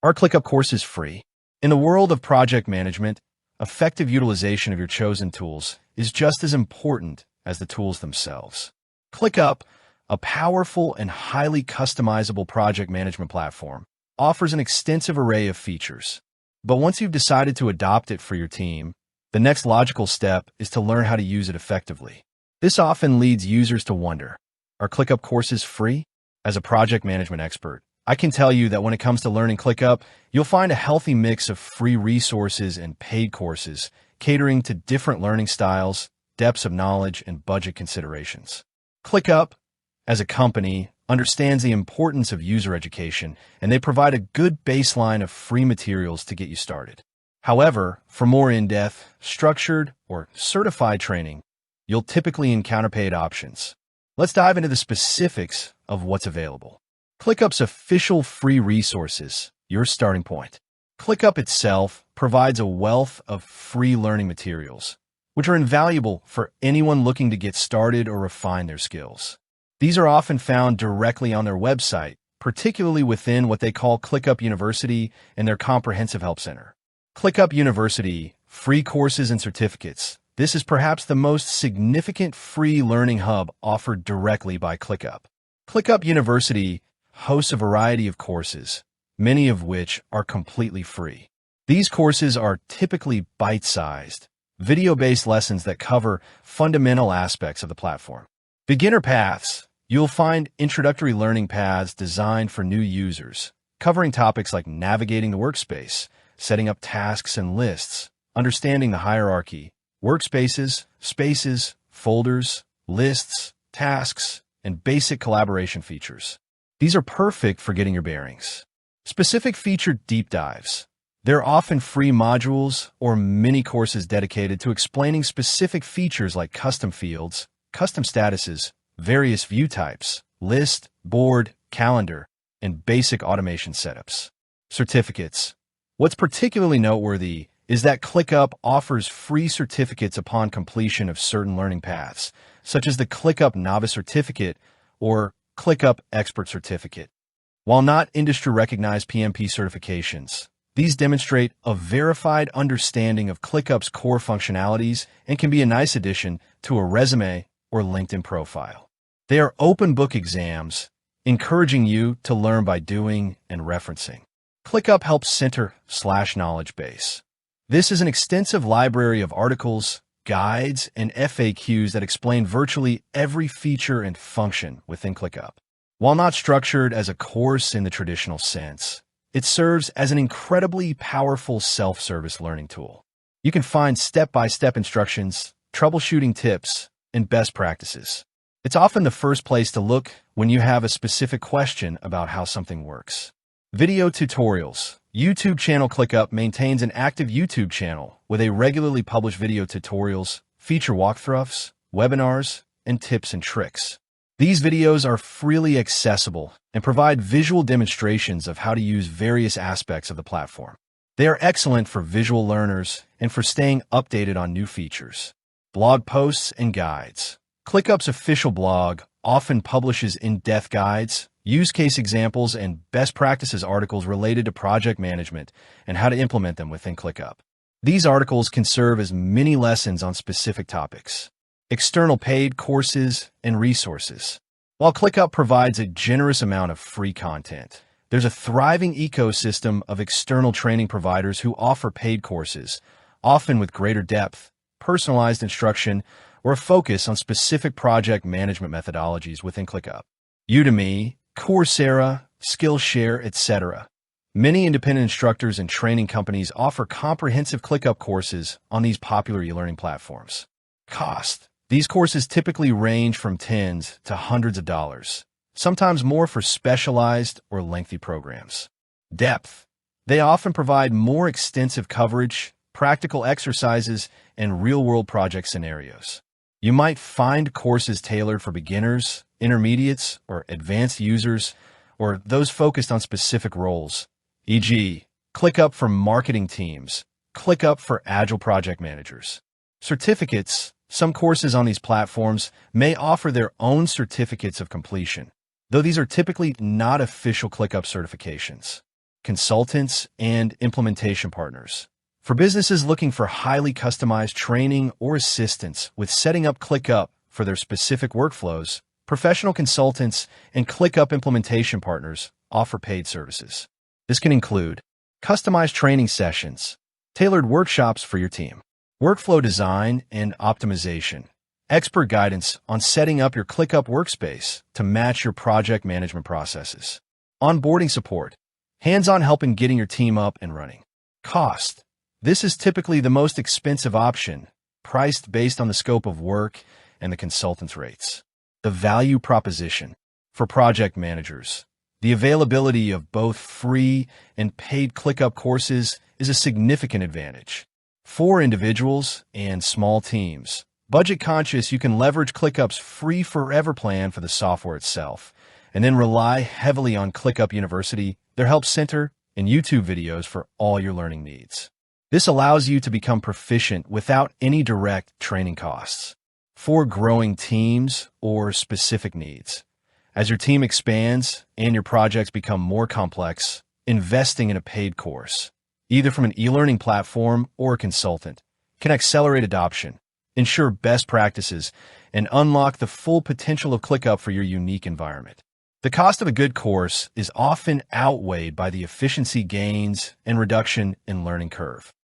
Our ClickUp course is free. In the world of project management, effective utilization of your chosen tools is just as important as the tools themselves. ClickUp, a powerful and highly customizable project management platform, offers an extensive array of features. But once you've decided to adopt it for your team, the next logical step is to learn how to use it effectively. This often leads users to wonder, are ClickUp courses free? As a project management expert, I can tell you that when it comes to learning ClickUp, you'll find a healthy mix of free resources and paid courses, catering to different learning styles, depths of knowledge, and budget considerations. ClickUp, as a company, understands the importance of user education, and they provide a good baseline of free materials to get you started. However, for more in-depth, structured, or certified training, you'll typically encounter paid options. Let's dive into the specifics of what's available. ClickUp's official free resources, your starting point. ClickUp itself provides a wealth of free learning materials, which are invaluable for anyone looking to get started or refine their skills. These are often found directly on their website, particularly within what they call ClickUp University and their Comprehensive Help Center. ClickUp University, free courses and certificates. This is perhaps the most significant free learning hub offered directly by ClickUp. ClickUp University hosts a variety of courses, many of which are completely free. These courses are typically bite-sized, video-based lessons that cover fundamental aspects of the platform. Beginner paths. You'll find introductory learning paths designed for new users, covering topics like navigating the workspace, setting up tasks and lists, understanding the hierarchy, workspaces, spaces, folders, lists, tasks, and basic collaboration features. These are perfect for getting your bearings. Specific feature deep dives. There are often free modules or mini courses dedicated to explaining specific features like custom fields, custom statuses, various view types, list, board, calendar, and basic automation setups. Certificates. What's particularly noteworthy is that ClickUp offers free certificates upon completion of certain learning paths, such as the ClickUp Novice Certificate or ClickUp Expert Certificate. While not industry-recognized PMP certifications, these demonstrate a verified understanding of ClickUp's core functionalities and can be a nice addition to a resume or LinkedIn profile. They are open-book exams, encouraging you to learn by doing and referencing. ClickUp helps center/knowledge base. This is an extensive library of articles, guides, and FAQs that explain virtually every feature and function within ClickUp. While not structured as a course in the traditional sense, it serves as an incredibly powerful self-service learning tool. You can find step-by-step instructions, troubleshooting tips, and best practices. It's often the first place to look when you have a specific question about how something works. Video tutorials. YouTube channel. ClickUp maintains an active YouTube channel with a regularly published video tutorials, feature walkthroughs, webinars, and tips and tricks. These videos are freely accessible and provide visual demonstrations of how to use various aspects of the platform. They are excellent for visual learners and for staying updated on new features. Blog posts and guides. ClickUp's official blog often publishes in-depth guides, use case examples, and best practices articles related to project management and how to implement them within ClickUp. These articles can serve as mini lessons on specific topics. External paid courses and resources. While ClickUp provides a generous amount of free content, there's a thriving ecosystem of external training providers who offer paid courses, often with greater depth, personalized instruction, or a focus on specific project management methodologies within ClickUp. Udemy, Coursera, Skillshare, etc. Many independent instructors and training companies offer comprehensive ClickUp courses on these popular e-learning platforms. Cost. These courses typically range from tens to hundreds of dollars, sometimes more for specialized or lengthy programs. Depth. They often provide more extensive coverage, practical exercises, and real-world project scenarios. You might find courses tailored for beginners, intermediates, or advanced users, or those focused on specific roles, e.g., ClickUp for marketing teams, ClickUp for agile project managers. Certificates. Some courses on these platforms may offer their own certificates of completion, though these are typically not official ClickUp certifications. consultants, and implementation partners. For businesses looking for highly customized training or assistance with setting up ClickUp for their specific workflows, professional consultants and ClickUp implementation partners offer paid services. This can include customized training sessions, tailored workshops for your team, workflow design and optimization, expert guidance on setting up your ClickUp workspace to match your project management processes, onboarding support, hands-on help in getting your team up and running. Cost. This is typically the most expensive option, priced based on the scope of work and the consultant's rates. The value proposition. For project managers, the availability of both free and paid ClickUp courses is a significant advantage. For individuals and small teams, budget-conscious, you can leverage ClickUp's free forever plan for the software itself, and then rely heavily on ClickUp University, their help center, and YouTube videos for all your learning needs. This allows you to become proficient without any direct training costs. For growing teams or specific needs, as your team expands and your projects become more complex, investing in a paid course, either from an e-learning platform or a consultant, can accelerate adoption, ensure best practices, and unlock the full potential of ClickUp for your unique environment. The cost of a good course is often outweighed by the efficiency gains and reduction in learning curve.